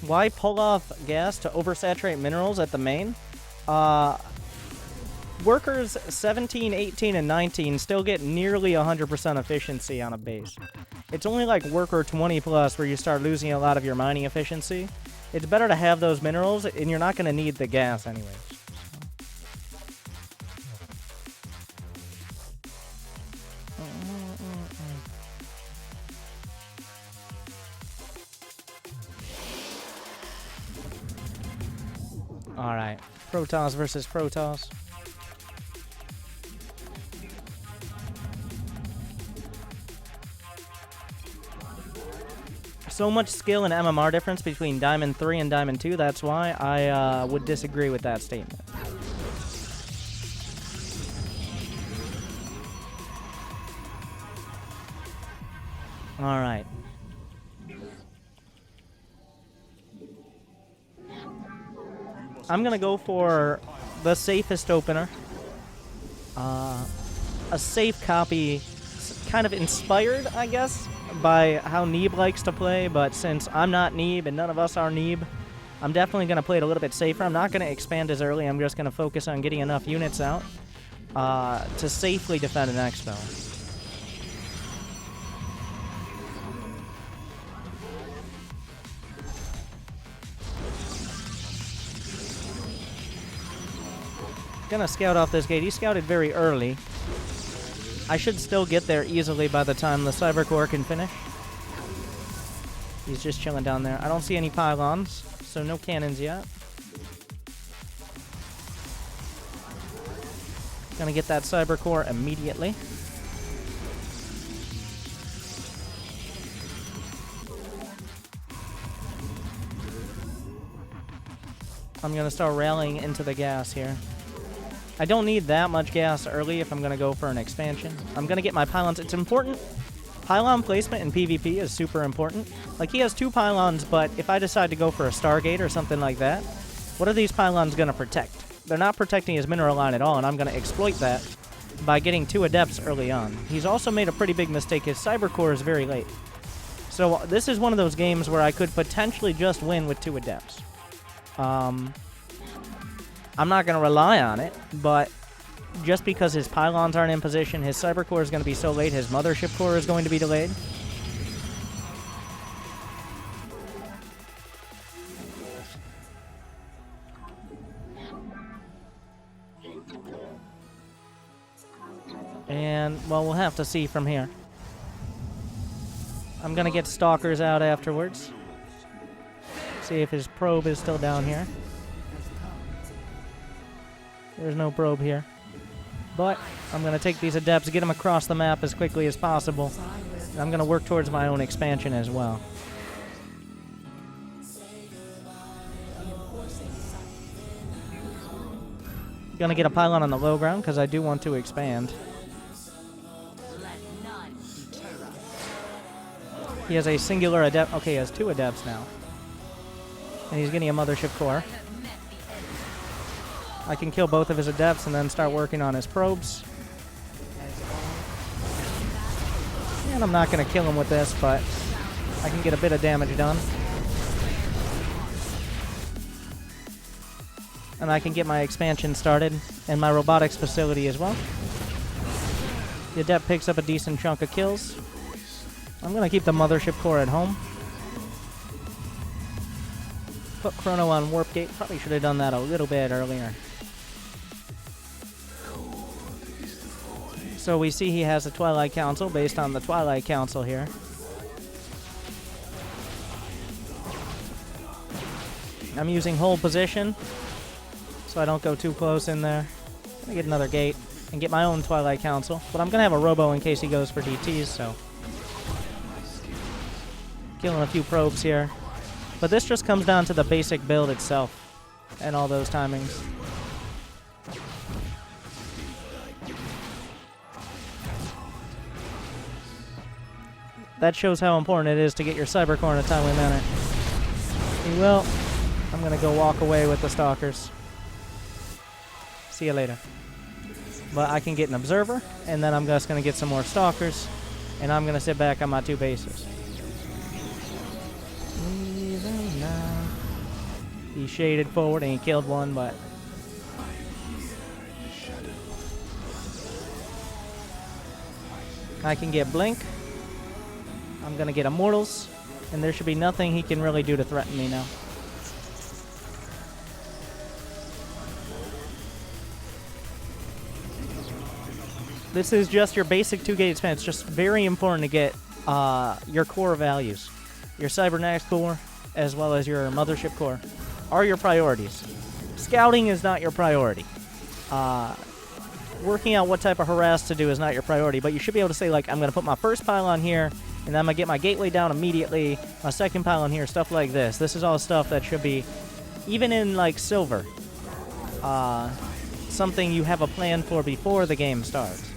Why pull off gas to oversaturate minerals at the main? Workers 17, 18, and 19 still get nearly 100% efficiency on a base. It's only like worker 20 plus where you start losing a lot of your mining efficiency. It's better to have those minerals, and you're not going to need the gas anyways. Alright, Protoss versus Protoss. So much skill and MMR difference between Diamond 3 and Diamond 2, that's why I would disagree with that statement. Alright. I'm gonna go for the safest opener. A safe copy, kind of inspired, I guess, by how Neeb likes to play, but since I'm not Neeb and none of us are Neeb, I'm definitely gonna play it a little bit safer. I'm not gonna expand as early, I'm just gonna focus on getting enough units out to safely defend an expo. Gonna scout off this gate. He scouted very early. I should still get there easily by the time the Cyber Core can finish. He's just chilling down there. I don't see any pylons, so no cannons yet. Gonna get that Cyber Core immediately. I'm gonna start rallying into the gas here. I don't need that much gas early if I'm going to go for an expansion. I'm going to get my pylons. It's important. Pylon placement in PvP is super important. Like, he has 2 pylons, but if I decide to go for a Stargate or something like that, what are these pylons going to protect? They're not protecting his mineral line at all, and I'm going to exploit that by getting 2 Adepts early on. He's also made a pretty big mistake. His Cyber Core is very late. So this is one of those games where I could potentially just win with 2 Adepts. I'm not going to rely on it, but just because his pylons aren't in position, his Cyber Core is going to be so late, his Mothership Core is going to be delayed. And, well, we'll have to see from here. I'm going to get Stalkers out afterwards. See if his probe is still down here. There's no probe here. But I'm going to take these Adepts, get them across the map as quickly as possible. And I'm going to work towards my own expansion as well. Going to get a pylon on the low ground because I do want to expand. He has a singular Adept. Okay, he has 2 Adepts now. And he's getting a Mothership Core. I can kill both of his Adepts and then start working on his probes. And I'm not going to kill him with this, but I can get a bit of damage done. And I can get my expansion started and my robotics facility as well. The Adept picks up a decent chunk of kills. I'm going to keep the Mothership Core at home. Put Chrono on Warp Gate. Probably should have done that a little bit earlier. So we see he has a Twilight Council based on the Twilight Council here. I'm using hold position so I don't go too close in there. I'm gonna get another gate and get my own Twilight Council, but I'm gonna have a Robo in case he goes for DTs, so killing a few probes here. But this just comes down to the basic build itself and all those timings. That shows how important it is to get your Cyber Core in a timely manner. He will. I'm going to go walk away with the Stalkers. See you later. But I can get an observer, and then I'm just going to get some more stalkers, and I'm going to sit back on my 2 bases. He shaded forward and he killed one, but I can get Blink. I'm going to get Immortals, and there should be nothing he can really do to threaten me now. This is just your basic 2-gate spam. It's just very important to get your core values. Your Cybernetics core, as well as your Mothership core, are your priorities. Scouting is not your priority. Working out what type of harass to do is not your priority, but you should be able to say, like, I'm going to put my first pylon here, and then I'm going to get my gateway down immediately, my second pylon here, stuff like this. This is all stuff that should be, even in, like, silver, something you have a plan for before the game starts.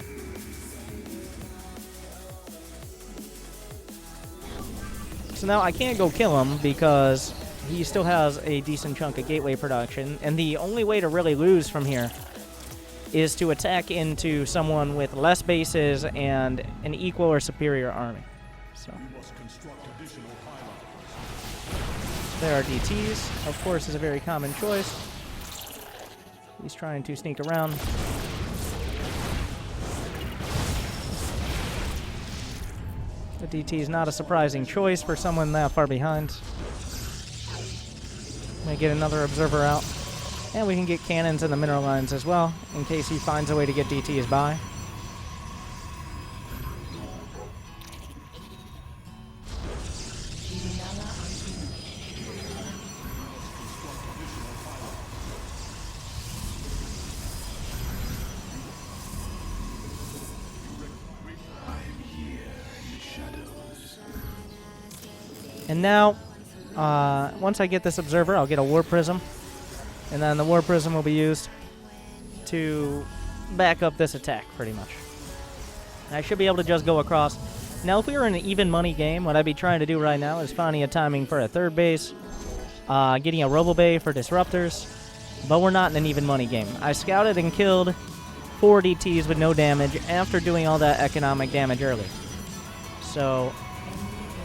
So now I can't go kill him because he still has a decent chunk of gateway production, and the only way to really lose from here is to attack into someone with less bases and an equal or superior army. So there are DTs. Of course, is a very common choice. He's trying to sneak around. The DT is not a surprising choice for someone that far behind. May get another observer out. And we can get cannons in the mineral lines as well, in case he finds a way to get DTs by. And now, once I get this observer, I'll get a War Prism. And then the War Prism will be used to back up this attack, pretty much. And I should be able to just go across. Now, if we were in an even money game, what I'd be trying to do right now is finding a timing for a third base, getting a Robo Bay for Disruptors, but we're not in an even money game. I scouted and killed 4 DTs with no damage after doing all that economic damage early. So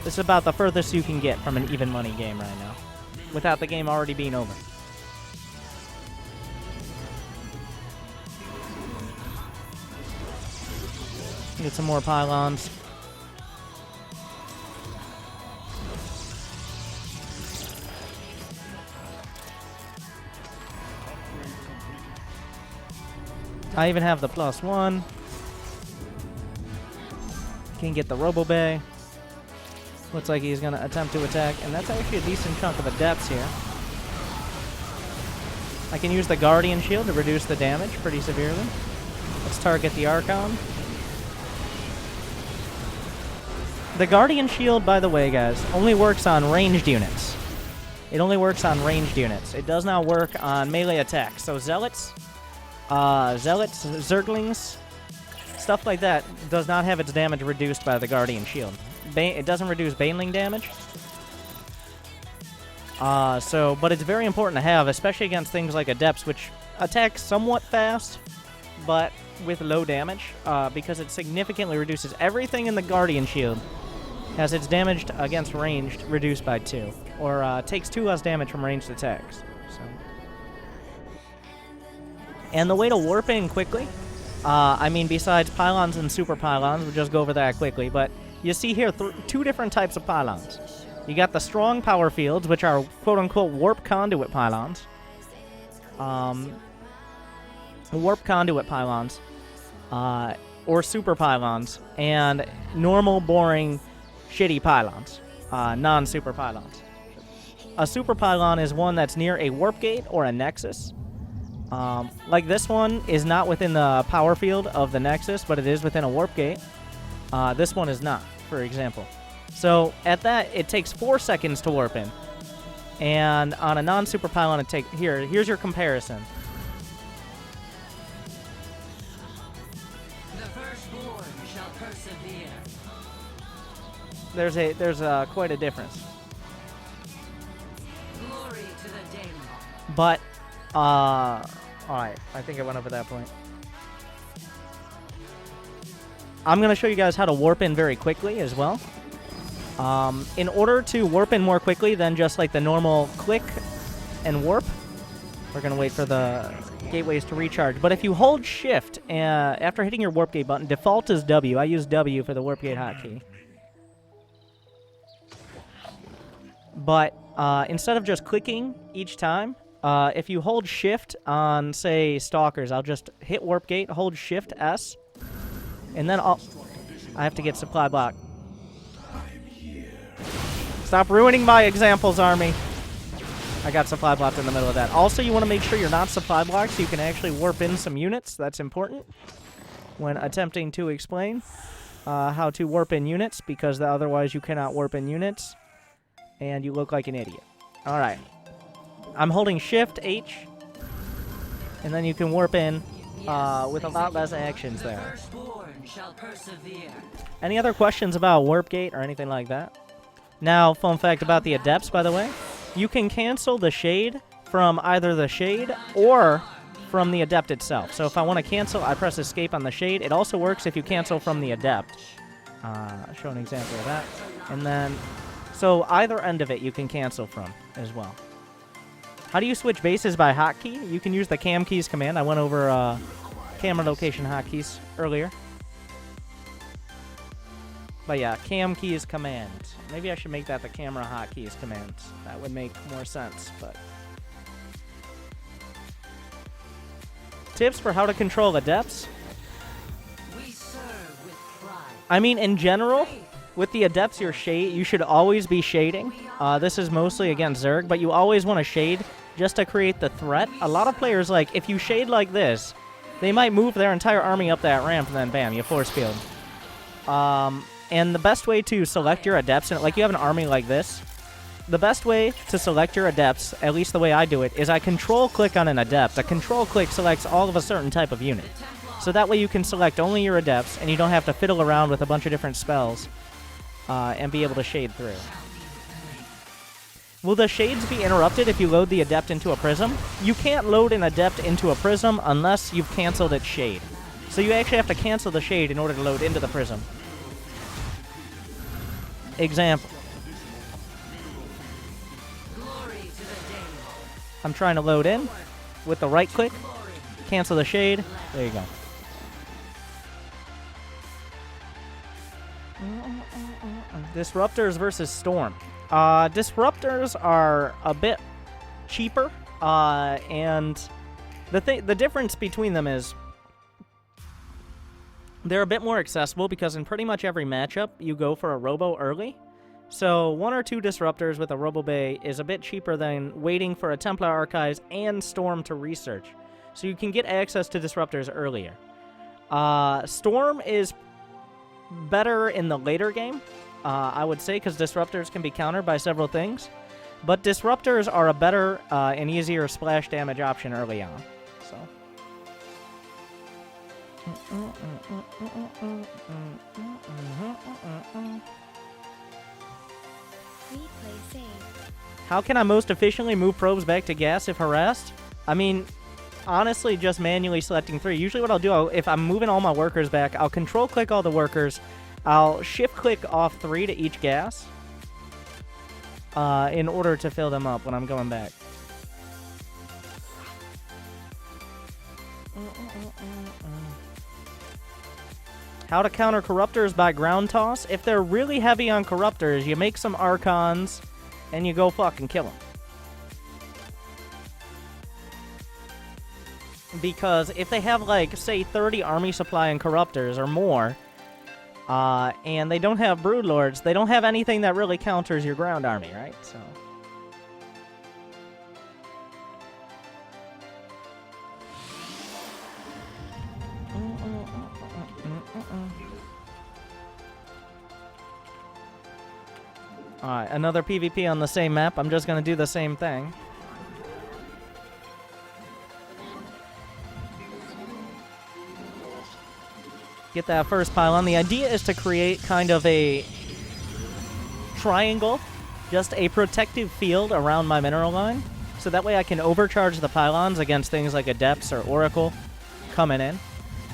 this is about the furthest you can get from an even money game right now, without the game already being over. Get some more pylons. I even have the +1. Can get the Robo Bay. Looks like he's going to attempt to attack, and that's actually a decent chunk of Adepts here. I can use the Guardian Shield to reduce the damage pretty severely. Let's target the Archon. The Guardian Shield, by the way, guys, only works on ranged units. It only works on ranged units. It does not work on melee attacks. So Zealots, Zerglings, stuff like that does not have its damage reduced by the Guardian Shield. It doesn't reduce Baneling damage. But it's very important to have, especially against things like Adepts, which attack somewhat fast, but with low damage, because it significantly reduces everything in the Guardian Shield. Has its damage against ranged reduced by 2, or takes 2 less damage from ranged attacks. So. And the way to warp in quickly, I mean, besides pylons and super pylons, we'll just go over that quickly, but you see here 2 different types of pylons. You got the strong power fields, which are quote-unquote warp conduit pylons. Warp conduit pylons, or super pylons, and normal, boring, shitty pylons, non-super pylons. A super pylon is one that's near a warp gate or a nexus. Like this one is not within the power field of the nexus, but it is within a warp gate. This one is not, for example. So at that, it takes 4 seconds to warp in. And on a non-super pylon, it takes... Here's your comparison. The firstborn shall persevere. There's quite a difference. Glory to the Daemon. But, alright, I think I went over that point. I'm going to show you guys how to warp in very quickly as well. In order to warp in more quickly than just like the normal click and warp, we're going to wait for the gateways to recharge. But if you hold shift after hitting your warp gate button, default is W. I use W for the warp gate hotkey. But instead of just clicking each time, if you hold shift on, say, Stalkers, I'll just hit warp gate, hold shift S, and then I have to get supply block. Stop ruining my examples, army. I got supply blocked in the middle of that. Also, you want to make sure you're not supply blocked so you can actually warp in some units. That's important when attempting to explain how to warp in units, because otherwise you cannot warp in units, and you look like an idiot. All right. I'm holding shift H, and then you can warp in with a lot less actions there. Any other questions about warp gate or anything like that? Now, fun fact about the Adepts, by the way. You can cancel the shade from either the shade or from the Adept itself. So if I want to cancel, I press escape on the shade. It also works if you cancel from the Adept. Show an example of that. And then, so either end of it you can cancel from as well. How do you switch bases by hotkey? You can use the cam keys command. I went over camera location hotkeys earlier. But yeah, cam keys command. Maybe I should make that the camera hotkeys command. That would make more sense, but... Tips for how to control Adepts? We serve with pride. I mean, in general, with the Adepts, you should always be shading. This is mostly against Zerg, but you always want to shade just to create the threat. A lot of players, like, if you shade like this, they might move their entire army up that ramp, and then bam, you force field. And the best way to select your Adepts, like you have an army like this, the best way to select your Adepts, at least the way I do it, is I control-click on an Adept. A control-click selects all of a certain type of unit. So that way you can select only your Adepts, and you don't have to fiddle around with a bunch of different spells and be able to shade through. Will the shades be interrupted if you load the Adept into a prism? You can't load an Adept into a prism unless you've canceled its shade. So you actually have to cancel the shade in order to load into the prism. Example. I'm trying to load in with the right click, cancel the shade. There you go. Disruptors versus Storm. Disruptors are a bit cheaper, and the difference between them is they're a bit more accessible because in pretty much every matchup, you go for a Robo early. So 1 or 2 Disruptors with a Robo Bay is a bit cheaper than waiting for a Templar Archives and Storm to research. So you can get access to Disruptors earlier. Storm is better in the later game, I would say, because Disruptors can be countered by several things. But Disruptors are a better and easier splash damage option early on. So... How can I most efficiently move probes back to gas if harassed? I mean, honestly, just manually selecting 3. Usually what I'll do, if I'm moving all my workers back, I'll control-click all the workers. I'll shift-click off 3 to each gas in order to fill them up when I'm going back. How to counter Corruptors by ground toss? If they're really heavy on Corruptors, you make some Archons, and you go fucking kill them. Because if they have, like, say, 30 army supply and Corruptors or more, and they don't have Broodlords, they don't have anything that really counters your ground army, right? So... Alright, another PvP on the same map. I'm just going to do the same thing. Get that first pylon. The idea is to create kind of a triangle, just a protective field around my mineral line. So that way I can overcharge the pylons against things like Adepts or Oracle coming in.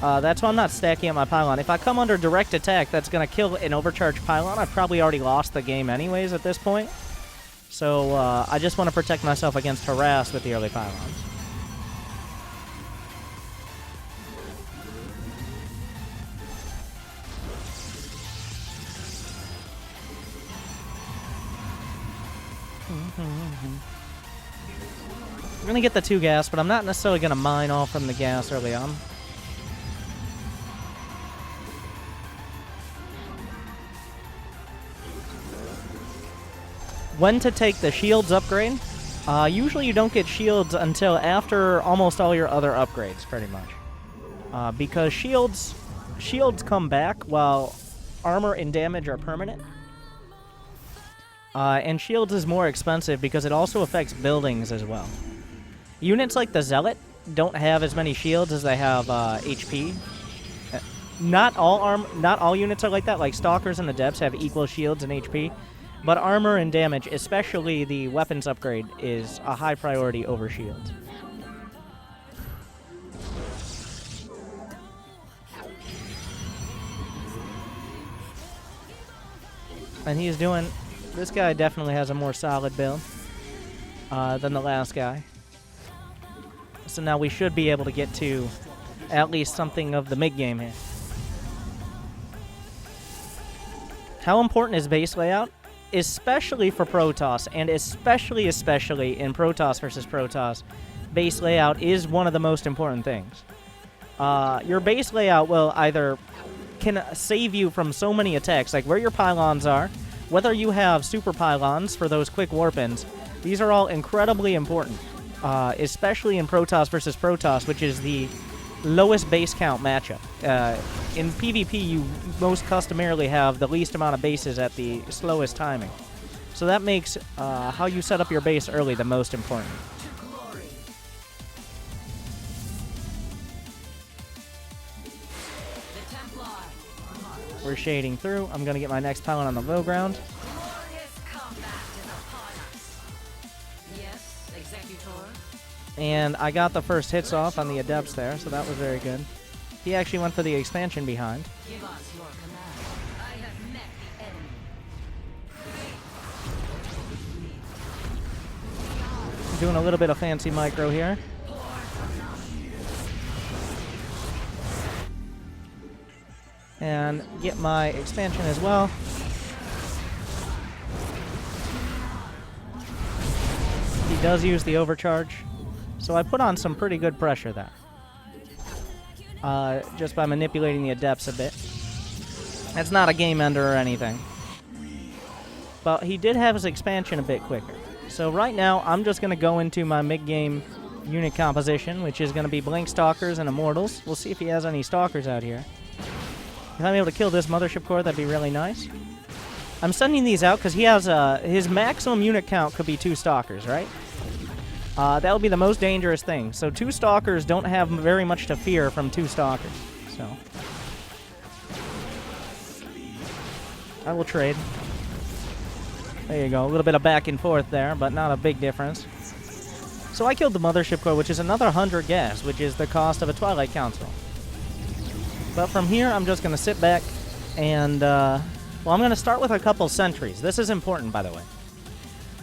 That's why I'm not stacking up my pylon. If I come under direct attack, that's going to kill an overcharged pylon. I've probably already lost the game anyways at this point. So I just want to protect myself against harass with the early pylons. I'm going to get the 2 gas, but I'm not necessarily going to mine off from the gas early on. When to take the shields upgrade? Usually you don't get shields until after almost all your other upgrades, pretty much. Because shields come back while armor and damage are permanent. And shields is more expensive because it also affects buildings as well. Units like the Zealot don't have as many shields as they have HP. Not all units are like that. Like Stalkers and Adepts have equal shields and HP. But armor and damage, especially the weapons upgrade, is a high priority over shields. And he's doing... This guy definitely has a more solid build than the last guy. So now we should be able to get to at least something of the mid-game here. How important is base layout? Especially for Protoss, and especially in Protoss versus Protoss, base layout is one of the most important things. Your base layout will either can save you from so many attacks, like where your pylons are, whether you have super pylons for those quick warp-ins. These are all incredibly important, especially in Protoss versus Protoss, which is the lowest base count matchup. In PvP, you most customarily have the least amount of bases at the slowest timing. So that makes how you set up your base early the most important. We're shading through. I'm going to get my next pylon on the low ground. And I got the first hits off on the Adepts there, so that was very good. He actually went for the expansion behind. Give us your command. I have met the enemy. Doing a little bit of fancy micro here. And get my expansion as well. He does use the overcharge. So I put on some pretty good pressure there. Just by manipulating the Adepts a bit. That's not a game ender or anything. But he did have his expansion a bit quicker. So right now, I'm just going to go into my mid-game unit composition, which is going to be Blink Stalkers and Immortals. We'll see if he has any Stalkers out here. If I'm able to kill this Mothership Core, that'd be really nice. I'm sending these out because he has his maximum unit count could be 2 Stalkers, right? That would be the most dangerous thing. So 2 Stalkers don't have very much to fear from 2 Stalkers. So I will trade. There you go. A little bit of back and forth there, but not a big difference. So I killed the Mothership Core, which is another 100 gas, which is the cost of a Twilight Council. But from here, I'm just going to sit back and, well, I'm going to start with a couple sentries. This is important, by the way.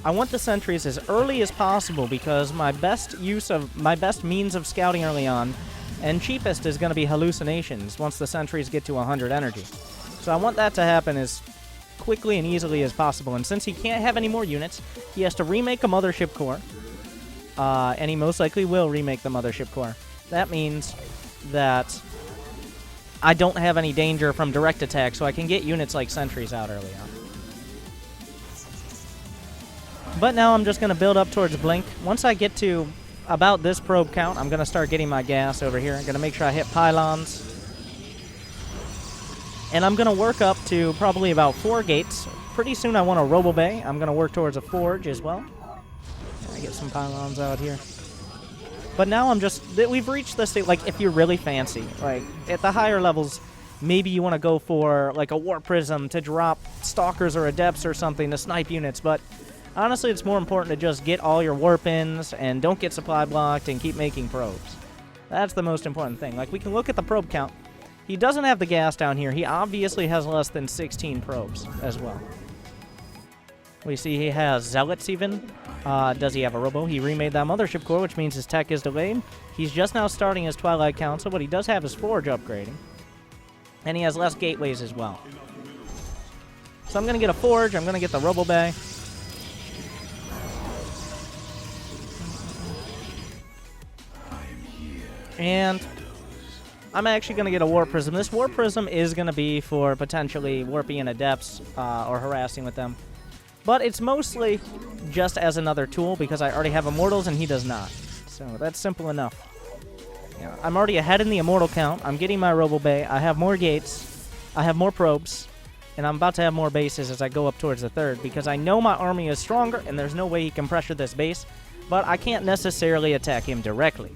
I want the sentries as early as possible because my best means of scouting early on and cheapest is going to be hallucinations once the sentries get to 100 energy. So I want that to happen as quickly and easily as possible. And since he can't have any more units, he has to remake a Mothership Core. And he most likely will remake the Mothership Core. That means that I don't have any danger from direct attack, so I can get units like sentries out early on. But now I'm just going to build up towards Blink. Once I get to about this probe count, I'm going to start getting my gas over here. I'm going to make sure I hit pylons. And I'm going to work up to probably about 4 gates. Pretty soon I want a Robo Bay. I'm going to work towards a forge as well. I get some pylons out here. But now I'm just... We've reached the state, like, if you're really fancy. Like, at the higher levels, maybe you want to go for, like, a Warp Prism to drop Stalkers or Adepts or something to snipe units. But honestly, it's more important to just get all your warp-ins and don't get supply blocked and keep making probes. That's the most important thing. Like, we can look at the probe count. He doesn't have the gas down here. He obviously has less than 16 probes as well. We see he has zealots even. Does he have a robo? He remade that mothership core, which means his tech is delayed. He's just now starting his Twilight Council, but he does have his forge upgrading. And he has less gateways as well. So I'm going to get a forge. I'm going to get the robo bay. And I'm actually going to get a warp prism. This warp prism is going to be for potentially warping in adepts or harassing with them. But it's mostly just as another tool because I already have immortals and he does not. So that's simple enough. Yeah, I'm already ahead in the immortal count. I'm getting my robo bay. I have more gates. I have more probes. And I'm about to have more bases as I go up towards the third because I know my army is stronger and there's no way he can pressure this base. But I can't necessarily attack him directly.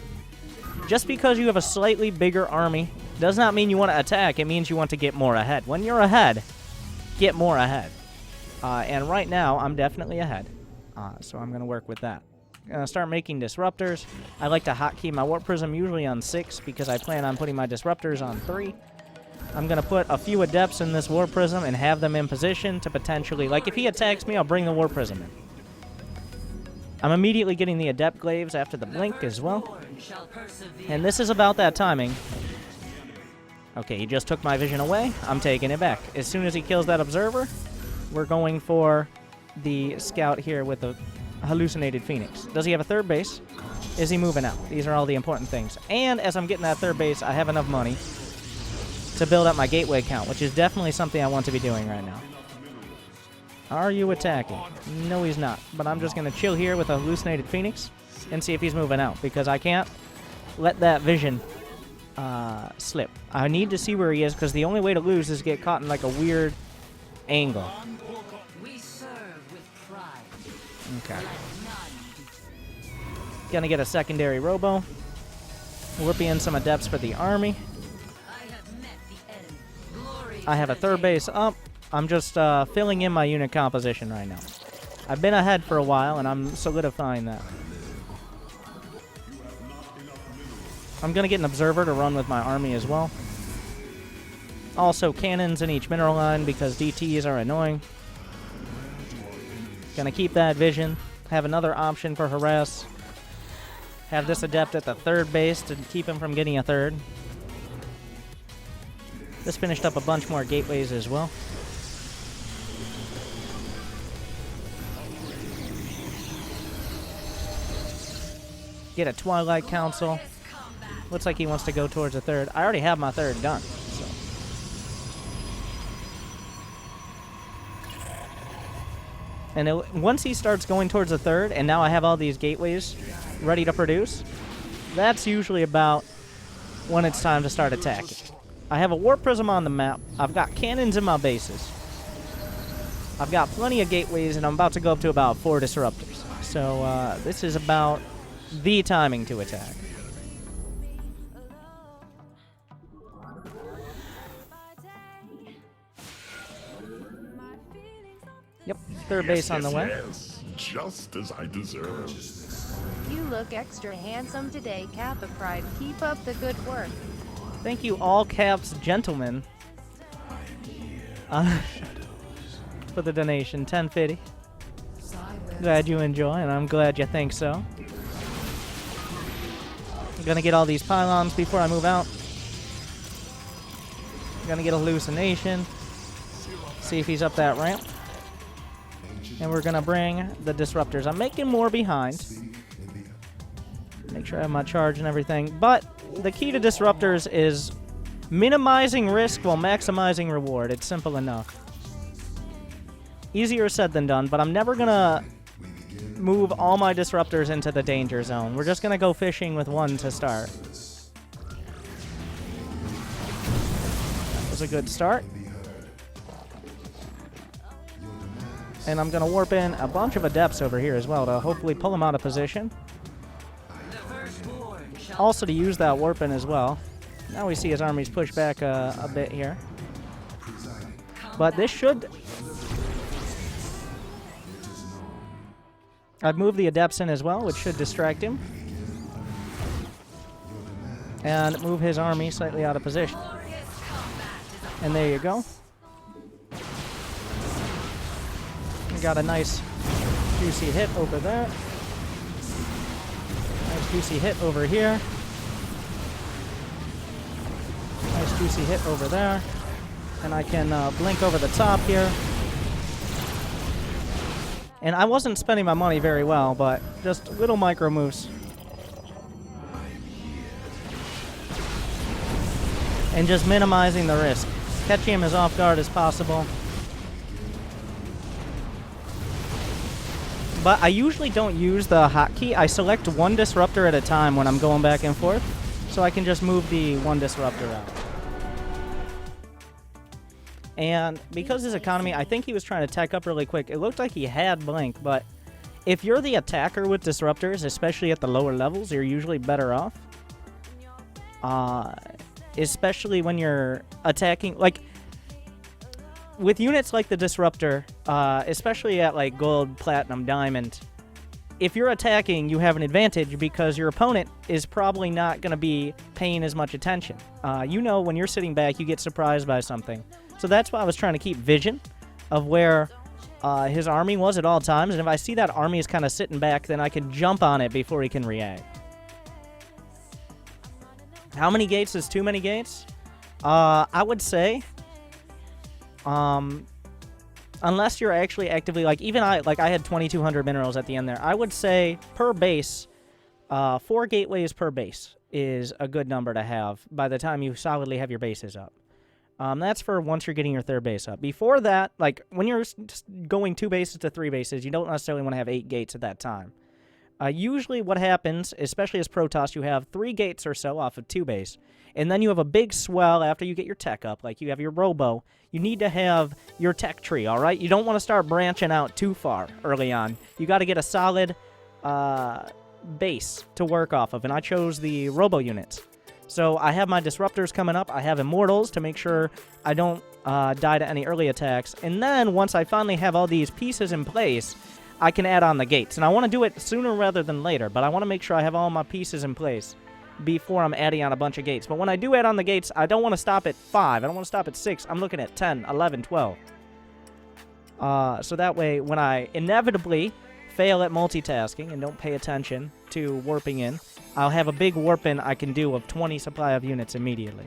Just because you have a slightly bigger army does not mean you want to attack. It means you want to get more ahead. When you're ahead, get more ahead. And right now, I'm definitely ahead. So I'm going to work with that. I'm going to start making disruptors. I like to hotkey my warp prism usually on 6 because I plan on putting my disruptors on 3. I'm going to put a few adepts in this warp prism and have them in position to potentially... Like, if he attacks me, I'll bring the warp prism in. I'm immediately getting the adept glaives after the blink as well. And this is about that timing. Okay, he just took my vision away. I'm taking it back. As soon as he kills that observer, we're going for the scout here with the hallucinated phoenix. Does he have a third base? Is he moving out? These are all the important things. And as I'm getting that third base, I have enough money to build up my gateway count, which is definitely something I want to be doing right now. Are you attacking? No, he's not. But I'm just going to chill here with a hallucinated phoenix and see if he's moving out because I can't let that vision slip. I need to see where he is because the only way to lose is get caught in like a weird angle. We serve with pride. Okay. Gonna get a secondary robo. Warping in some adepts for the army. I have met the enemy. Glory I have a third base up. I'm just filling in my unit composition right now. I've been ahead for a while, and I'm solidifying that. I'm going to get an observer to run with my army as well. Also, cannons in each mineral line because DTs are annoying. Going to keep that vision. Have another option for harass. Have this adept at the third base to keep him from getting a third. This finished up a bunch more gateways as well. Get a Twilight Council. Looks like he wants to go towards a third. I already have my third done. So. And once he starts going towards a third, and now I have all these gateways ready to produce, that's usually about when it's time to start attacking. I have a warp prism on the map. I've got cannons in my bases. I've got plenty of gateways, and I'm about to go up to about 4 disruptors. So this is about the timing to attack. Yep, third base on the way. Yes, just as I deserve. You look extra handsome today, Kappa Pride. Keep up the good work. Thank you, all caps gentlemen, for the donation. 1050. Glad you enjoy, and I'm glad you think so. I'm gonna get all these pylons before I move out. I'm gonna get a hallucination. See if he's up that ramp. And we're gonna bring the disruptors. I'm making more behind. Make sure I have my charge and everything. But the key to disruptors is minimizing risk while maximizing reward. It's simple enough. Easier said than done, but I'm never gonna move all my disruptors into the danger zone. We're just gonna go fishing with one to start. That was a good start. And I'm gonna warp in a bunch of adepts over here as well to hopefully pull them out of position. Also to use that warp in as well. Now we see his armies push back a bit here. But this should... I've moved the adepts in as well, which should distract him. and move his army slightly out of position. And there you go. We got a nice juicy hit over there. Nice juicy hit over here. Nice juicy hit over there. And I can blink over the top here. And I wasn't spending my money very well, but just little micro moves. And just minimizing the risk. Catching him as off guard as possible. But I usually don't use the hotkey. I select one disruptor at a time when I'm going back and forth, so I can just move the one disruptor out. And because his economy, I think he was trying to tech up really quick. It looked like he had blink, but if you're the attacker with disruptors, especially at the lower levels, you're usually better off. Especially when you're attacking, like with units like the Disruptor, especially at like gold, platinum, diamond, if you're attacking, you have an advantage because your opponent is probably not going to be paying as much attention. You know, when you're sitting back, you get surprised by something. So that's why I was trying to keep vision of where his army was at all times. And if I see that army is kind of sitting back, then I can jump on it before he can react. How many gates is too many gates? I would say, unless you're actually actively, like, even I had 2,200 minerals at the end there. I would say per base, 4 gateways per base is a good number to have by the time you solidly have your bases up. That's for once you're getting your third base up. Before that, like, when you're just going 2 bases to 3 bases, you don't necessarily want to have 8 gates at that time. Usually what happens, especially as Protoss, you have 3 gates or so off of 2 base, and then you have a big swell after you get your tech up, like you have your robo. You need to have your tech tree, all right? You don't want to start branching out too far early on. You got to get a solid base to work off of, and I chose the robo units. So I have my disruptors coming up. I have immortals to make sure I don't die to any early attacks. And then once I finally have all these pieces in place, I can add on the gates. And I want to do it sooner rather than later, but I want to make sure I have all my pieces in place before I'm adding on a bunch of gates. But when I do add on the gates, I don't want to stop at 5. I don't want to stop at 6. I'm looking at 10, 11, 12. So that way, when I inevitably fail at multitasking and don't pay attention to warping in, I'll have a big warp in I can do of 20 supply of units immediately.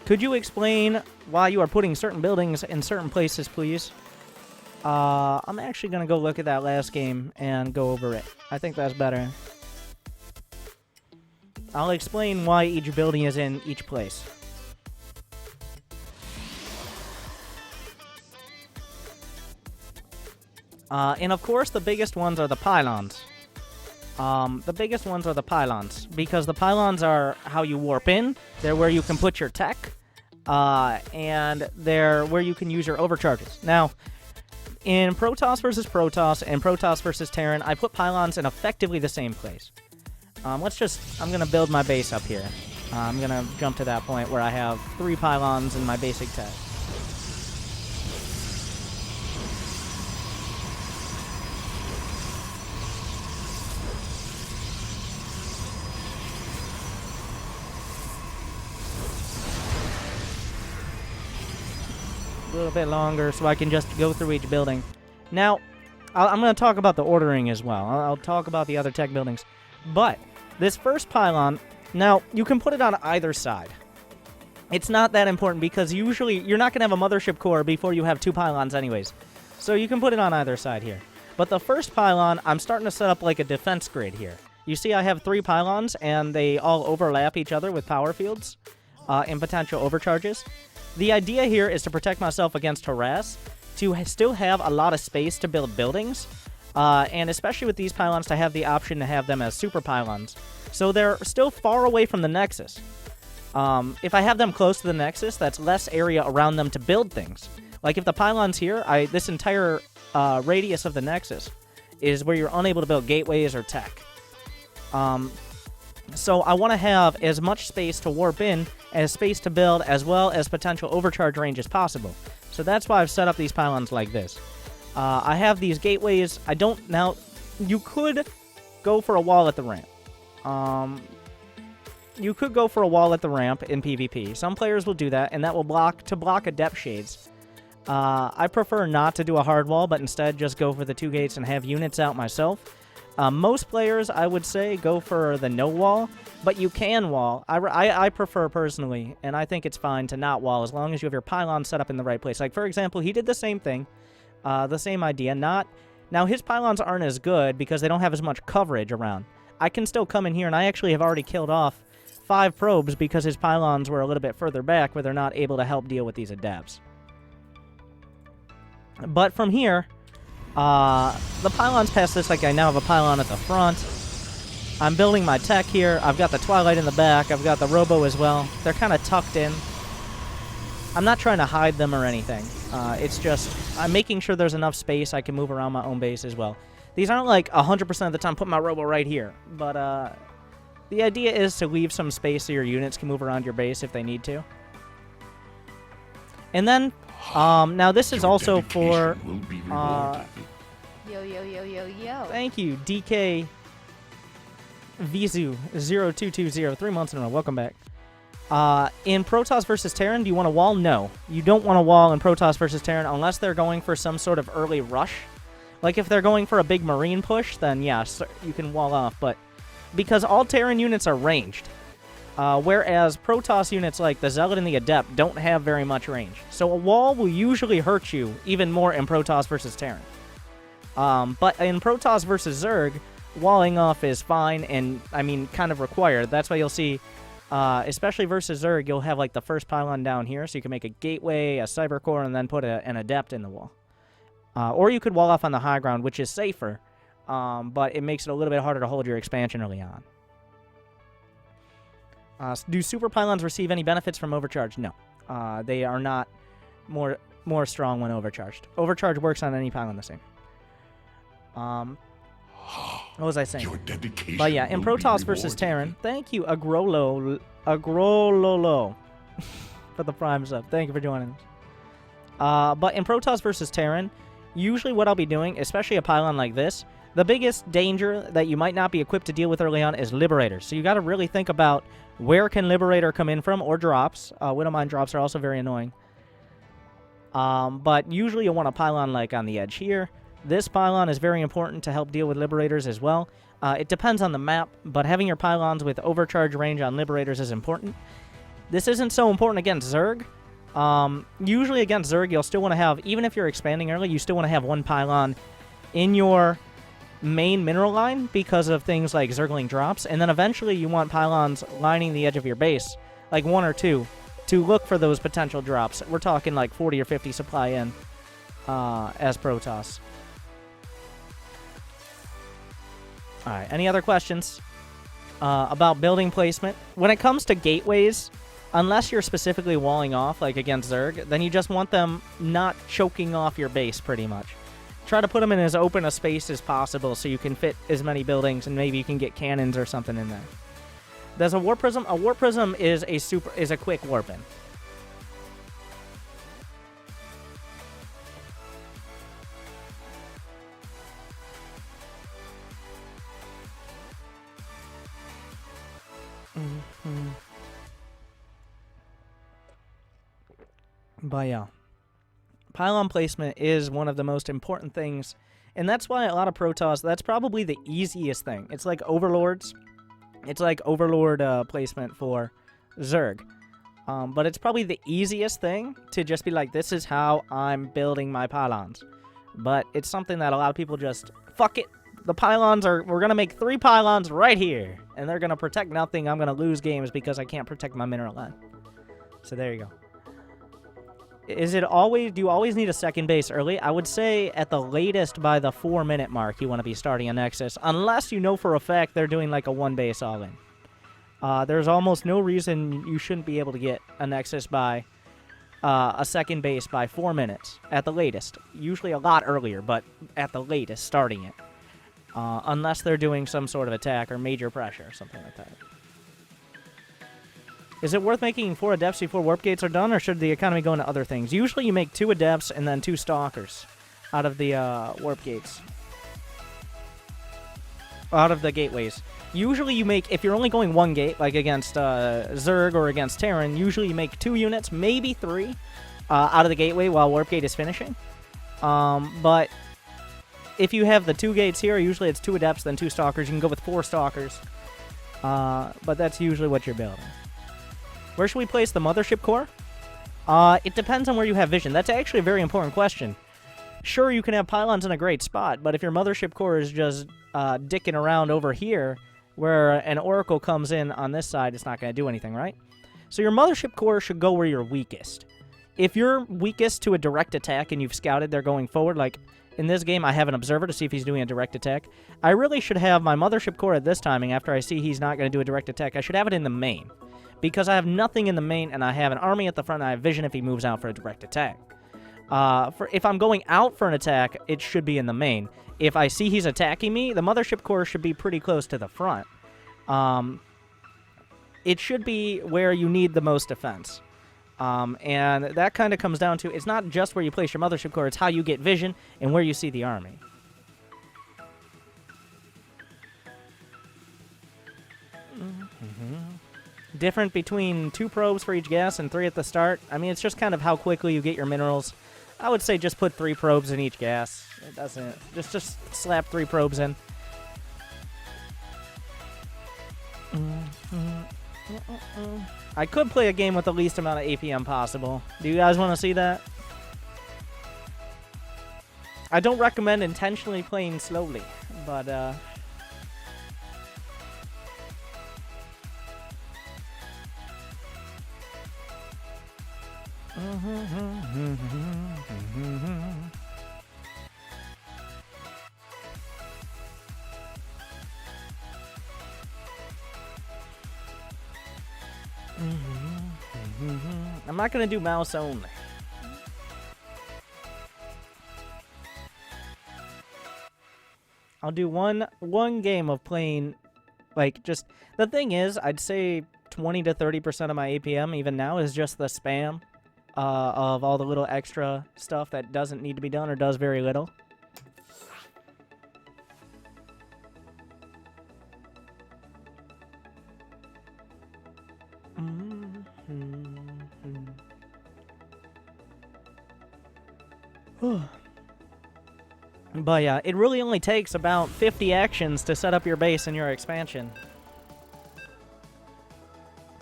Could you explain why you are putting certain buildings in certain places, please? I'm actually going to go look at that last game and go over it. I think that's better. I'll explain why each building is in each place. And of course, the biggest ones are the pylons. The biggest ones are the pylons, because the pylons are how you warp in. They're where you can put your tech, and they're where you can use your overcharges. Now, in Protoss versus Protoss and Protoss versus Terran, I put pylons in effectively the same place. I'm going to build my base up here. I'm going to jump to that point where I have 3 pylons in my basic tech. A little bit longer so I can just go through each building. Now, I'm going to talk about the ordering as well. I'll talk about the other tech buildings. But this first pylon, now, you can put it on either side. It's not that important because usually you're not going to have a mothership core before you have 2 pylons anyways. So you can put it on either side here. But the first pylon, I'm starting to set up like a defense grid here. You see I have 3 pylons and they all overlap each other with power fields and potential overcharges. The idea here is to protect myself against harass, to still have a lot of space to build buildings, and especially with these pylons to have the option to have them as super pylons. So they're still far away from the nexus. If I have them close to the nexus, that's less area around them to build things. Like if the pylon's here, this entire radius of the nexus is where you're unable to build gateways or tech. So I want to have as much space to warp in, as space to build, as well as potential overcharge range as possible. So that's why I've set up these pylons like this. I have these gateways. I don't now. You could go for a wall at the ramp. You could go for a wall at the ramp in PvP. Some players will do that, and that will block Adept shades. I prefer not to do a hard wall, but instead just go for the 2 gates and have units out myself. Most players, I would say, go for the no wall, but you can wall. I prefer personally, and I think it's fine to not wall as long as you have your pylons set up in the right place. Like, for example, he did the same thing, the same idea. Now, his pylons aren't as good because they don't have as much coverage around. I can still come in here, and I actually have already killed off 5 probes because his pylons were a little bit further back where they're not able to help deal with these adepts. But from here, the pylons past this, like I now have a pylon at the front. I'm building my tech here. I've got the Twilight in the back. I've got the Robo as well. They're kind of tucked in. I'm not trying to hide them or anything. It's just I'm making sure there's enough space I can move around my own base as well. These aren't like 100% of the time put my Robo right here, but the idea is to leave some space so your units can move around your base if they need to. And then, now this is also for, Yo, yo, yo, yo, yo. thank you, DK Vizu0220, 3 months in a row, welcome back. In Protoss versus Terran, do you want to wall? No. You don't want to wall in Protoss versus Terran unless they're going for some sort of early rush. Like if they're going for a big Marine push, then yes, you can wall off, but because all Terran units are ranged, whereas Protoss units like the Zealot and the Adept don't have very much range. So a wall will usually hurt you even more in Protoss versus Terran. But in Protoss versus Zerg, walling off is fine and, I mean, kind of required. That's why you'll see, especially versus Zerg, you'll have like the first pylon down here, so you can make a gateway, a cyber core, and then put an Adept in the wall. Or you could wall off on the high ground, which is safer. But it makes it a little bit harder to hold your expansion early on. Do super pylons receive any benefits from overcharge? No. They are not more strong when overcharged. Overcharge works on any pylon the same. What was I saying? Your dedication But yeah, in will be Protoss versus rewarded. Terran, thank you, Agrololo, for the prime sub. Thank you for joining us. But in Protoss versus Terran, usually what I'll be doing, especially a pylon like this, the biggest danger that you might not be equipped to deal with early on is Liberators. So you got to really think about where can Liberator come in from, or drops. Widowmine drops are also very annoying. But usually you'll want a pylon like on the edge here. This pylon is very important to help deal with Liberators as well. It depends on the map, but having your pylons with overcharge range on Liberators is important. This isn't so important against Zerg. Usually against Zerg, you'll still want to have, even if you're expanding early, you still want to have one pylon in your main mineral line because of things like Zergling drops, and then eventually you want pylons lining the edge of your base, like 1 or 2, to look for those potential drops. We're talking like 40 or 50 supply in as Protoss. Alright, any other questions about building placement? When it comes to gateways, unless you're specifically walling off, like against Zerg, then you just want them not choking off your base, pretty much. Try to put them in as open a space as possible so you can fit as many buildings, and maybe you can get cannons or something in there. There's a Warp Prism. A Warp Prism is a quick warp in. But yeah, pylon placement is one of the most important things, and that's why a lot of Protoss, that's probably the easiest thing. It's like Overlords. It's like Overlord placement for Zerg. But it's probably the easiest thing to just be like, this is how I'm building my pylons. But it's something that a lot of people just, fuck it. The pylons are, we're going to make 3 pylons right here. And they're going to protect nothing. I'm going to lose games because I can't protect my mineral line. So there you go. Is it always, do you always need a second base early? I would say at the latest by the 4-minute mark you want to be starting a Nexus. Unless you know for a fact they're doing like a 1 base all-in. There's almost no reason you shouldn't be able to get a Nexus by a second base by 4 minutes at the latest. Usually a lot earlier, but at the latest starting it. Unless they're doing some sort of attack or major pressure or something like that. Is it worth making 4 Adepts before Warp Gates are done, or should the economy go into other things? Usually you make 2 Adepts and then 2 Stalkers. out of the warp gates. Out of the gateways. Usually you make, if you're only going one gate, like against Zerg or against Terran, usually you make 2 units, maybe 3, out of the gateway while warp gate is finishing. But if you have the 2 gates here, usually it's 2 Adepts, then 2 Stalkers. You can go with 4 Stalkers. But that's usually what you're building. Where should we place the Mothership Core? It depends on where you have vision. That's actually a very important question. Sure, you can have pylons in a great spot, but if your Mothership Core is just dicking around over here, where an Oracle comes in on this side, it's not going to do anything, right? So your Mothership Core should go where you're weakest. If you're weakest to a direct attack and you've scouted they're going forward, like in this game I have an Observer to see if he's doing a direct attack, I really should have my Mothership Core at this timing after I see he's not going to do a direct attack. I should have it in the main. Because I have nothing in the main and I have an army at the front and I have vision if he moves out for a direct attack. If I'm going out for an attack, it should be in the main. If I see he's attacking me, the Mothership Core should be pretty close to the front. It should be where you need the most defense. And that kind of comes down to, it's not just where you place your Mothership Core, it's how you get vision and where you see the army. Different between 2 probes for each gas and 3 at the start. I mean, it's just kind of how quickly you get your minerals. I would say just put 3 probes in each gas. It doesn't... Just slap 3 probes in. I could play a game with the least amount of APM possible. Do you guys want to see that? I don't recommend intentionally playing slowly, but I'm not gonna do mouse only. I'll do one game of playing, like, just... The thing is, I'd say 20 to 30% of my APM, even now, is just the spam of all the little extra stuff that doesn't need to be done or does very little. But yeah, it really only takes about 50 actions to set up your base and your expansion.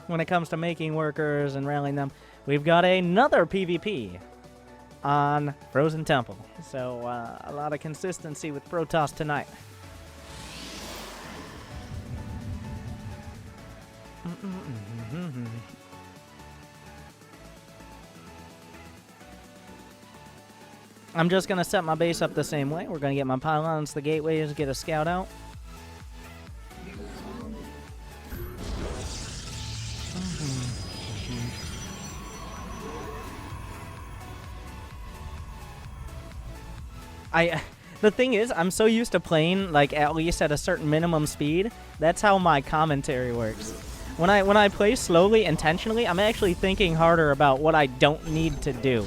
When it comes to making workers and rallying them. We've got another PvP on Frozen Temple. So a lot of consistency with Protoss tonight. I'm just going to set my base up the same way. We're going to get my pylons, the gateways, get a scout out. The thing is, I'm so used to playing, like, at least at a certain minimum speed. That's how my commentary works. When I play slowly, intentionally, I'm actually thinking harder about what I don't need to do.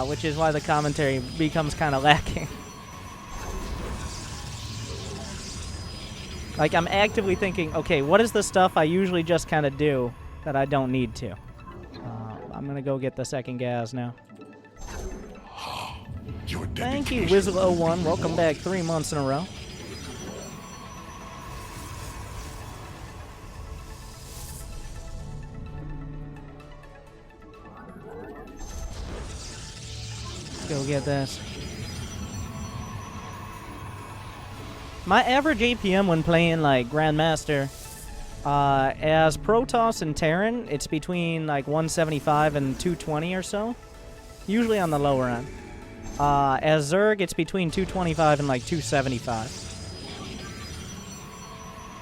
Which is why the commentary becomes kind of lacking. Like, I'm actively thinking, okay, what is the stuff I usually just kind of do that I don't need to? I'm going to go get the second gas now. Thank you, Wizzle01. Welcome back 3 months in a row. Go get this. My average APM when playing like Grandmaster, as Protoss and Terran, it's between like 175 and 220 or so. Usually on the lower end. As Zerg, it's between 225 and like 275.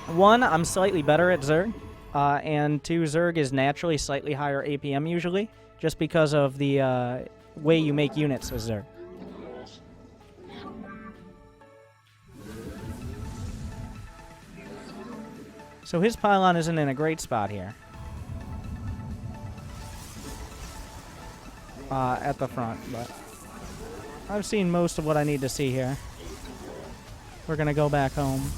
One, I'm slightly better at Zerg. And 2, Zerg is naturally slightly higher APM usually, just because of the way you make units with Zerg. So his pylon isn't in a great spot here. At the front, but... I've seen most of what I need to see here. We're gonna go back home.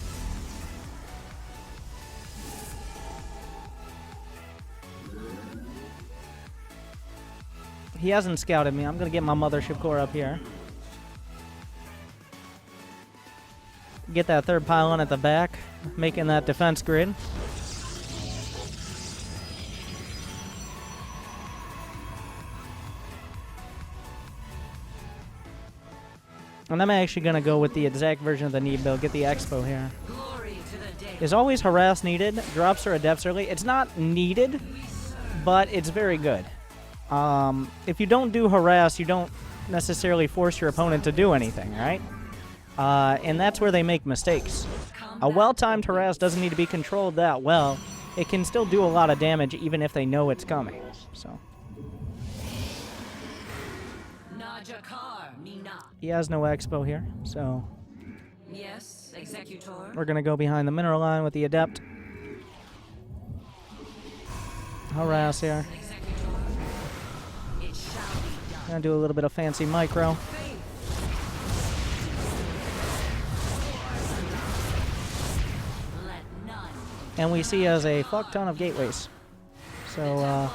He hasn't scouted me. I'm gonna get my mothership core up here. Get that third pylon at the back, making that defense grid. And I'm actually going to go with the exact version of the need build, get the Expo here. Glory to the day. Is always harass needed? Drops or adepts early? It's not needed, but it's very good. If you don't do harass, you don't necessarily force your opponent to do anything, right? And that's where they make mistakes. A well-timed harass doesn't need to be controlled that well. It can still do a lot of damage even if they know it's coming. So he has no Expo here, so Yes, Executor. we're going to go behind the mineral line with the Adept. Harass here. Executor. It shall be done. Gonna do a little bit of fancy micro. Let none. And we see as a fuck ton of gateways. So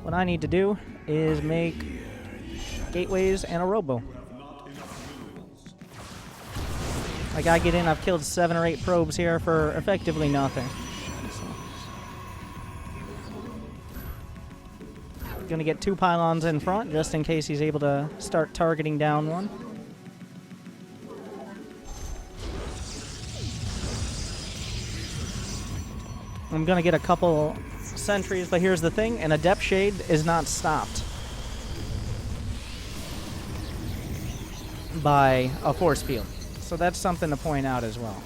what I need to do is make gateways and a robo. I gotta get in. I've killed 7 or 8 probes here for effectively nothing. So. Gonna get 2 pylons in front just in case he's able to start targeting down one. I'm gonna get a couple sentries, but here's the thing: an Adept Shade is not stopped by a force field. So that's something to point out as well.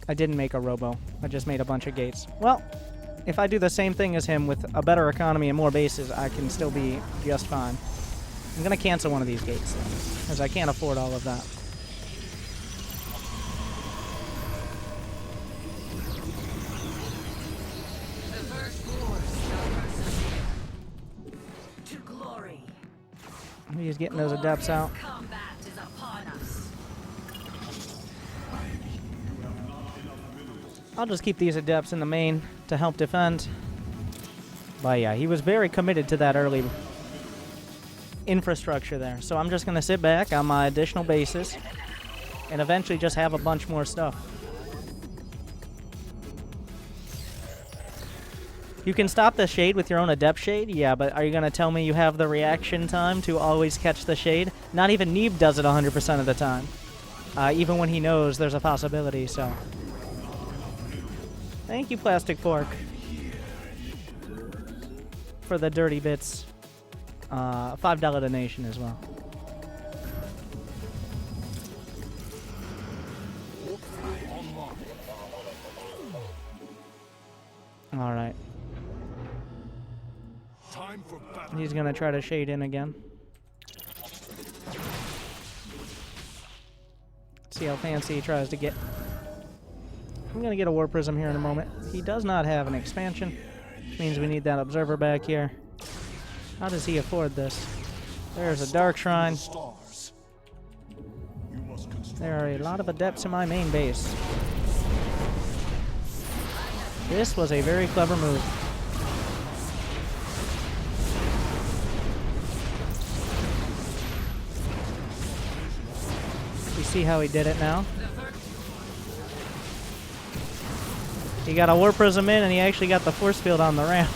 I didn't make a robo. I just made a bunch of gates. Well, if I do the same thing as him with a better economy and more bases, I can still be just fine. I'm going to cancel one of these gates, though, because I can't afford all of that. The first force shall persevere. To glory. He's getting those Adepts out. Combat is upon us. I'll just keep these Adepts in the main to help defend. But yeah, he was very committed to that early infrastructure there. So I'm just going to sit back on my additional bases and eventually just have a bunch more stuff. You can stop the shade with your own Adept Shade, yeah, but are you going to tell me you have the reaction time to always catch the shade? Not even Neeb does it 100% of the time, even when he knows there's a possibility, so. Thank you, Plastic Fork, for the dirty bits. $5 donation as well. All right. He's gonna try to shade in again. See how fancy he tries to get. I'm gonna get a War Prism here in a moment. He does not have an expansion, which means we need that Observer back here. How does he afford this? There's a Dark Shrine. There are a lot of Adepts in my main base. This was a very clever move. You see how he did it now? He got a War Prism in and he actually got the force field on the ramp.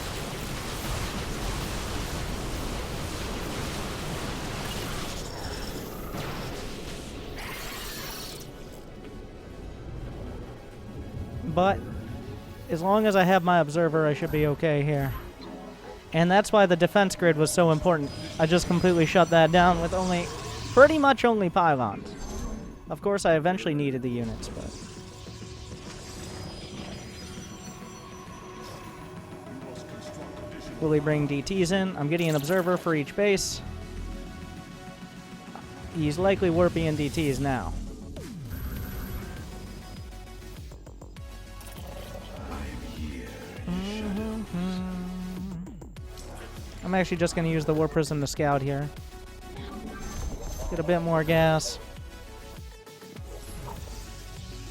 But as long as I have my Observer, I should be okay here. And that's why the defense grid was so important. I just completely shut that down with pretty much only pylons. Of course, I eventually needed the units, but... Will he bring DTs in? I'm getting an Observer for each base. He's likely warping in DTs now. I'm actually just going to use the War Prism to scout here. Get a bit more gas.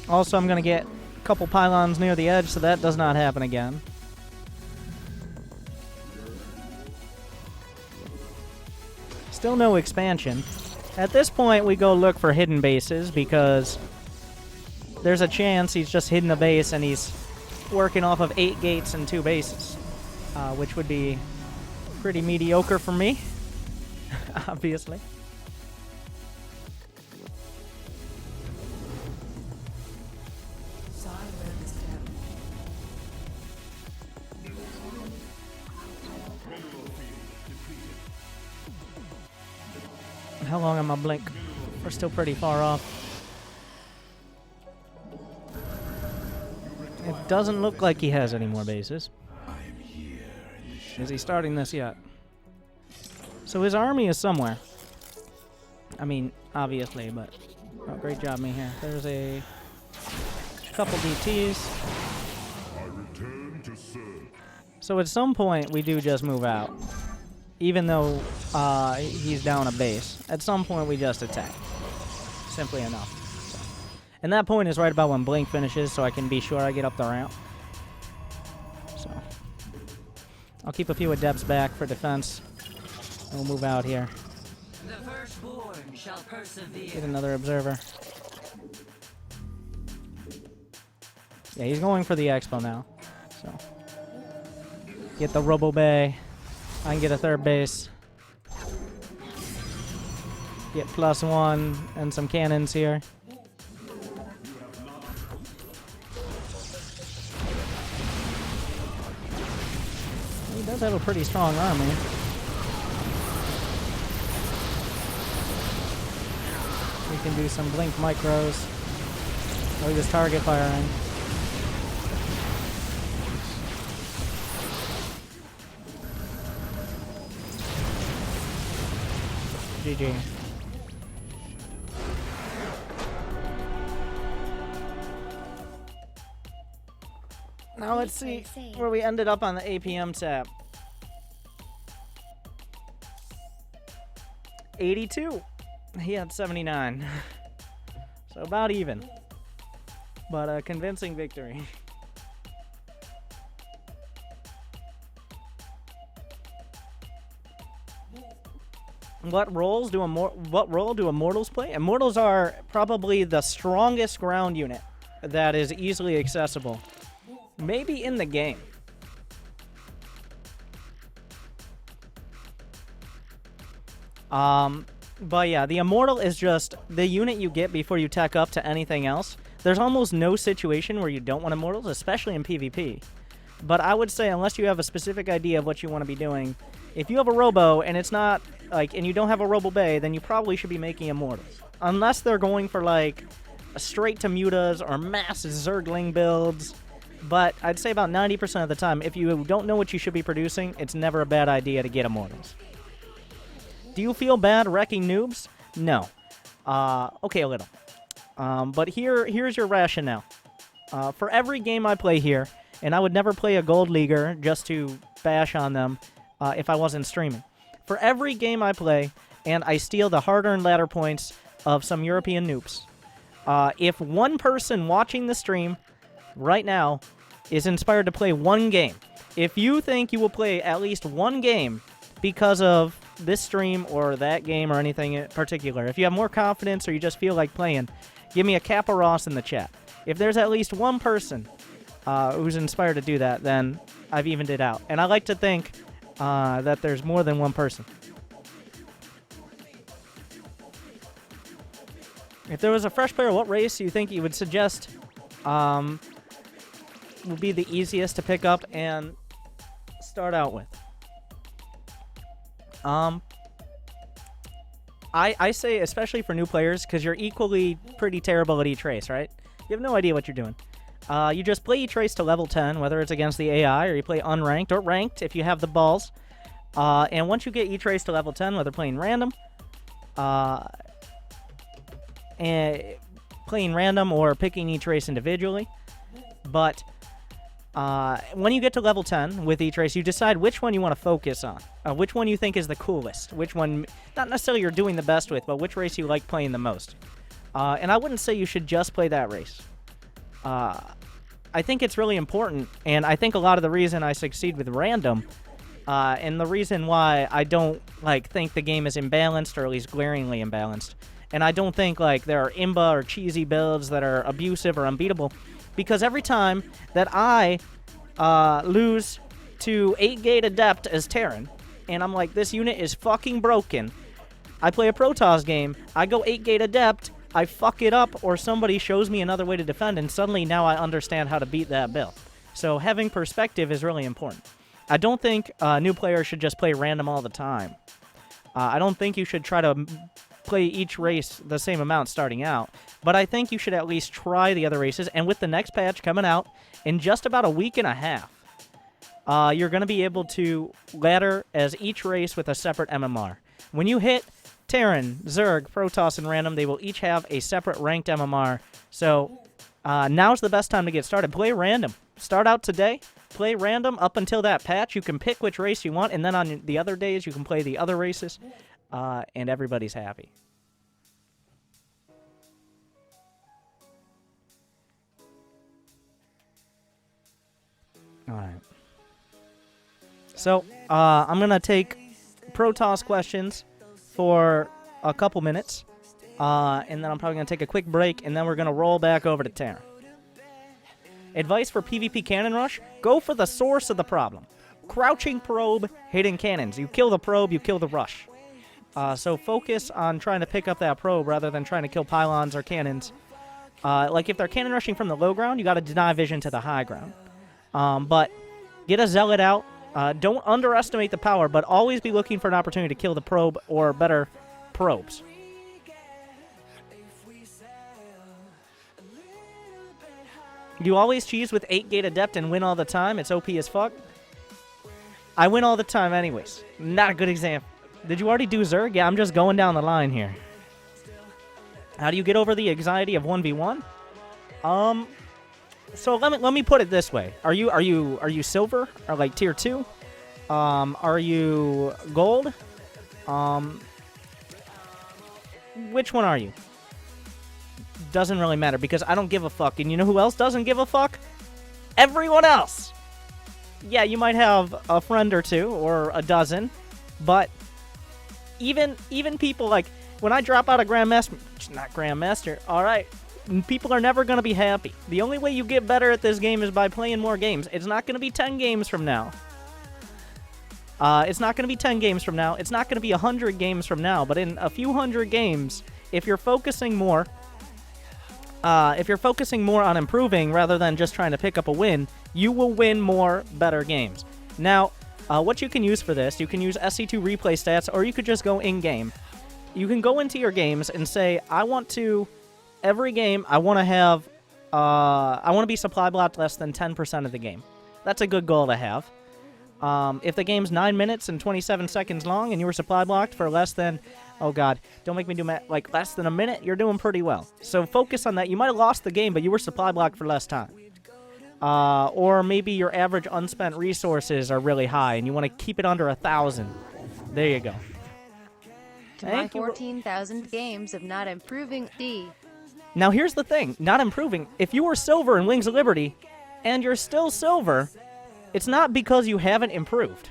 Also, I'm going to get a couple pylons near the edge so that does not happen again. Still no expansion. At this point, we go look for hidden bases because there's a chance he's just hidden a base and he's working off of 8 gates and 2 bases, which would be pretty mediocre for me, obviously. How long am I blink? We're still pretty far off. It doesn't look like he has any more bases. Is he starting this yet? So his army is somewhere. I mean, obviously, but... Oh, great job, me here. There's a couple DTs. So at some point, we do just move out. Even though he's down a base. At some point, we just attack. Simply enough. So. And that point is right about when Blink finishes, so I can be sure I get up the ramp. So. I'll keep a few Adepts back for defense. And we'll move out here. The firstborn shall persevere. Get another observer. Yeah, he's going for the expo now. So. Get the Robo Bay. I can get a 3rd base. Get +1 and some cannons here. He does have a pretty strong army. We can do some blink micros. Or just target firing. GG. Now let's see where we ended up on the APM tab. 82. He had 79. So about even. But a convincing victory. What role do Immortals play? Immortals are probably the strongest ground unit that is easily accessible. Maybe in the game. But yeah, the Immortal is just the unit you get before you tech up to anything else. There's almost no situation where you don't want Immortals, especially in PvP. But I would say, unless you have a specific idea of what you want to be doing, if you have a Robo and it's not, like, and you don't have a Robo Bay, then you probably should be making Immortals. Unless they're going for, like, straight to mutas or mass Zergling builds. But I'd say about 90% of the time, if you don't know what you should be producing, it's never a bad idea to get Immortals. Do you feel bad wrecking noobs? No. Okay, a little. But here's your rationale. For every game I play here, and I would never play a Gold Leaguer just to bash on them if I wasn't streaming. For every game I play, and I steal the hard-earned ladder points of some European noobs, if one person watching the stream right now is inspired to play one game, if you think you will play at least one game because of this stream or that game or anything in particular, if you have more confidence or you just feel like playing, give me a Kappa Ross in the chat. If there's at least one person who's inspired to do that, then I've evened it out. And I like to think that there's more than one person. If there was a fresh player, what race do you think you would suggest would be the easiest to pick up and start out with? I say especially for new players, because you're equally pretty terrible at each race, right? You have no idea what you're doing. You just play each race to level 10, whether it's against the AI or you play unranked or ranked if you have the balls. And once you get each race to level 10, whether playing random, or picking each race individually, but When you get to level 10 with each race, you decide which one you want to focus on, which one you think is the coolest, which one, not necessarily you're doing the best with, but which race you like playing the most. And I wouldn't say you should just play that race. I think it's really important, and I think a lot of the reason I succeed with random, and the reason why I don't think the game is imbalanced, or at least glaringly imbalanced, and I don't think there are imba or cheesy builds that are abusive or unbeatable, because every time that I lose to 8-gate Adept as Terran, and I'm like, this unit is fucking broken, I play a Protoss game, I go 8-gate Adept, I fuck it up, or somebody shows me another way to defend, and suddenly now I understand how to beat that build. So having perspective is really important. I don't think new players should just play random all the time. I don't think you should try to play each race the same amount starting out, but I think you should at least try the other races, and with the next patch coming out in just about a week and a half, you're going to be able to ladder as each race with a separate MMR. When you hit Terran, Zerg, Protoss, and Random, they will each have a separate ranked MMR, so now's the best time to get started. Play Random. Start out today, play Random up until that patch. You can pick which race you want, and then on the other days you can play the other races, and everybody's happy. Alright. So, I'm going to take Protoss questions for a couple minutes, and then I'm probably going to take a quick break, and then we're going to roll back over to Terran. Advice for PvP cannon rush? Go for the source of the problem. Crouching probe, hidden cannons. You kill the probe, you kill the rush. So focus on trying to pick up that probe rather than trying to kill pylons or cannons. If they're cannon rushing from the low ground, you got to deny vision to the high ground. But get a zealot out. Don't underestimate the power, but always be looking for an opportunity to kill the probe, or better, probes. You always cheese with 8-gate Adept and win all the time. It's OP as fuck. I win all the time anyways. Not a good example. Did you already do Zerg? Yeah, I'm just going down the line here. How do you get over the anxiety of 1v1? So let me put it this way. Are you silver or tier 2? Are you gold? Which one are you? Doesn't really matter, because I don't give a fuck. And you know who else doesn't give a fuck? Everyone else. Yeah, you might have a friend or two or a dozen, but even people when I drop out of Grandmaster, not Grandmaster, all right, people are never going to be happy. The only way you get better at this game is by playing more games. It's not going to be 10 games from now. It's not going to be 10 games from now. It's not going to be 100 games from now. But in a few hundred games, if you're focusing more on improving rather than just trying to pick up a win, you will win more better games. Now, what you can use for this, you can use SC2 replay stats, or you could just go in-game. You can go into your games and say, every game, I want to be supply blocked less than 10% of the game. That's a good goal to have. If the game's 9 minutes and 27 seconds long and you were supply blocked for less than, oh god, don't make me do less than a minute, you're doing pretty well. So focus on that. You might have lost the game, but you were supply blocked for less time. Or maybe your average unspent resources are really high and you want to keep it under 1,000. There you go. To my 14,000 games of not improving D. Now here's the thing, not improving. If you were silver in Wings of Liberty and you're still silver, it's not because you haven't improved.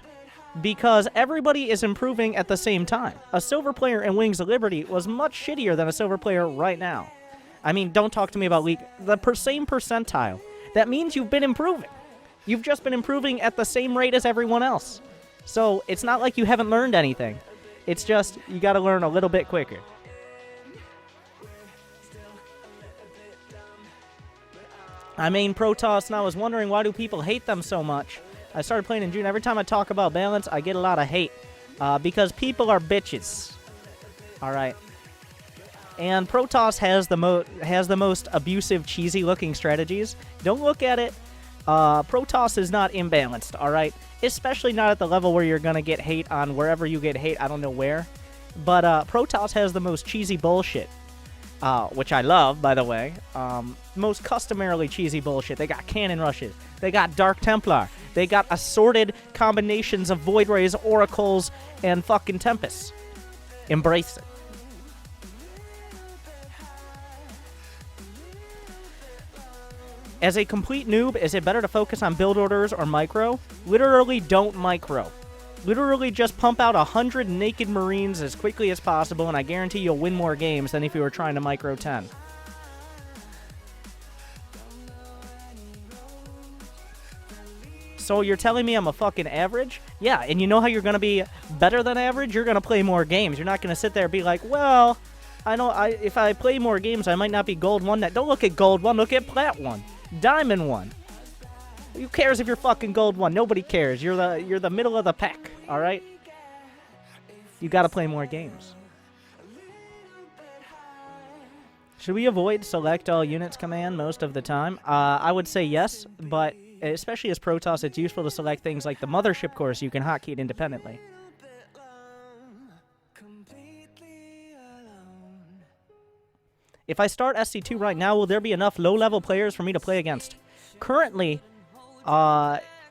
Because everybody is improving at the same time. A silver player in Wings of Liberty was much shittier than a silver player right now. I mean, don't talk to me about the same percentile. That means you've been improving. You've just been improving at the same rate as everyone else. So it's not like you haven't learned anything. It's just you got to learn a little bit quicker. I main Protoss, and I was wondering, why do people hate them so much? I started playing in June. Every time I talk about balance, I get a lot of hate. Because people are bitches. Alright. And Protoss has the most abusive, cheesy-looking strategies. Don't look at it. Protoss is not imbalanced, alright? Especially not at the level where you're going to get hate on wherever you get hate. I don't know where. But Protoss has the most cheesy bullshit. which I love, by the way. Most customarily cheesy bullshit. They got cannon rushes. They got Dark Templar. They got assorted combinations of Void Rays, Oracles, and fucking Tempests. Embrace it. As a complete noob, is it better to focus on build orders or micro? Literally don't micro. Literally just pump out 100 naked Marines as quickly as possible, and I guarantee you'll win more games than if you were trying to micro 10. So you're telling me I'm a fucking average? Yeah, and you know how you're going to be better than average? You're going to play more games. You're not going to sit there and be like, well, if I play more games, I might not be gold 1. Don't look at gold 1, look at plat 1. Diamond 1. Who cares if you're fucking gold 1? Nobody cares. You're the middle of the pack, all right? You got to play more games. Should we avoid select all units command most of the time? I would say yes, but especially as Protoss, it's useful to select things like the mothership core so you can hotkey it independently. If I start SC2 right now, will there be enough low-level players for me to play against? Currently,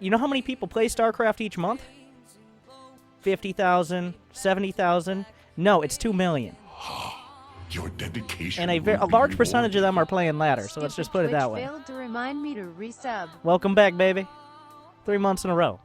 you know how many people play StarCraft each month? 50,000, 70,000? No, it's 2 million. Your dedication. And a large percentage of them are playing ladder, so let's just put it that way. Failed to remind me to resub. Welcome back, baby. 3 months in a row.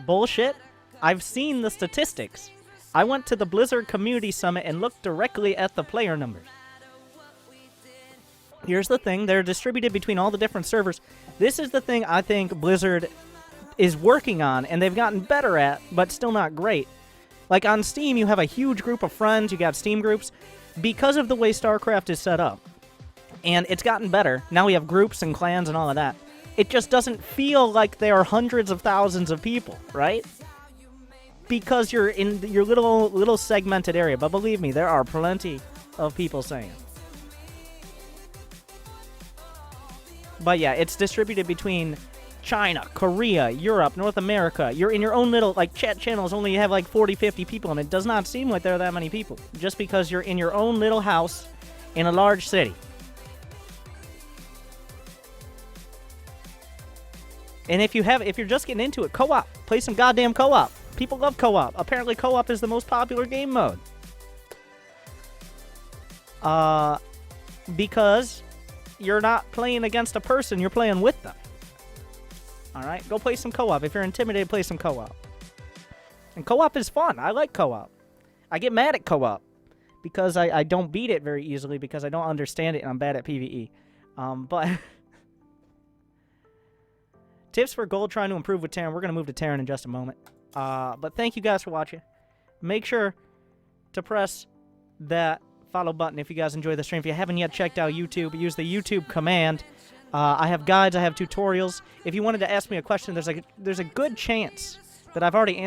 Bullshit. I've seen the statistics. I went to the Blizzard Community Summit and looked directly at the player numbers. Here's the thing. They're distributed between all the different servers. This is the thing I think Blizzard is working on, and they've gotten better at, but still not great. Like on Steam, you have a huge group of friends. You got Steam groups because of the way StarCraft is set up. And it's gotten better. Now we have groups and clans and all of that. It just doesn't feel like there are hundreds of thousands of people, right? Because you're in your little segmented area. But believe me, there are plenty of people saying. But yeah, it's distributed between China, Korea, Europe, North America. You're in your own little, like, chat channels only have like 40, 50 people, and it does not seem like there are that many people. Just because you're in your own little house in a large city. And if you're just getting into it, co-op. Play some goddamn co-op. People love co-op. Apparently co-op is the most popular game mode. Because you're not playing against a person, you're playing with them. Alright, go play some co-op. If you're intimidated, play some co-op. And co-op is fun. I like co-op. I get mad at co-op. Because I don't beat it very easily because I don't understand it and I'm bad at PvE. But... Tips for gold trying to improve with Terran. We're going to move to Terran in just a moment. But thank you guys for watching. Make sure to press that follow button if you guys enjoy the stream. If you haven't yet checked out YouTube, use the YouTube command. I have guides. I have tutorials. If you wanted to ask me a question, there's a good chance that I've already answered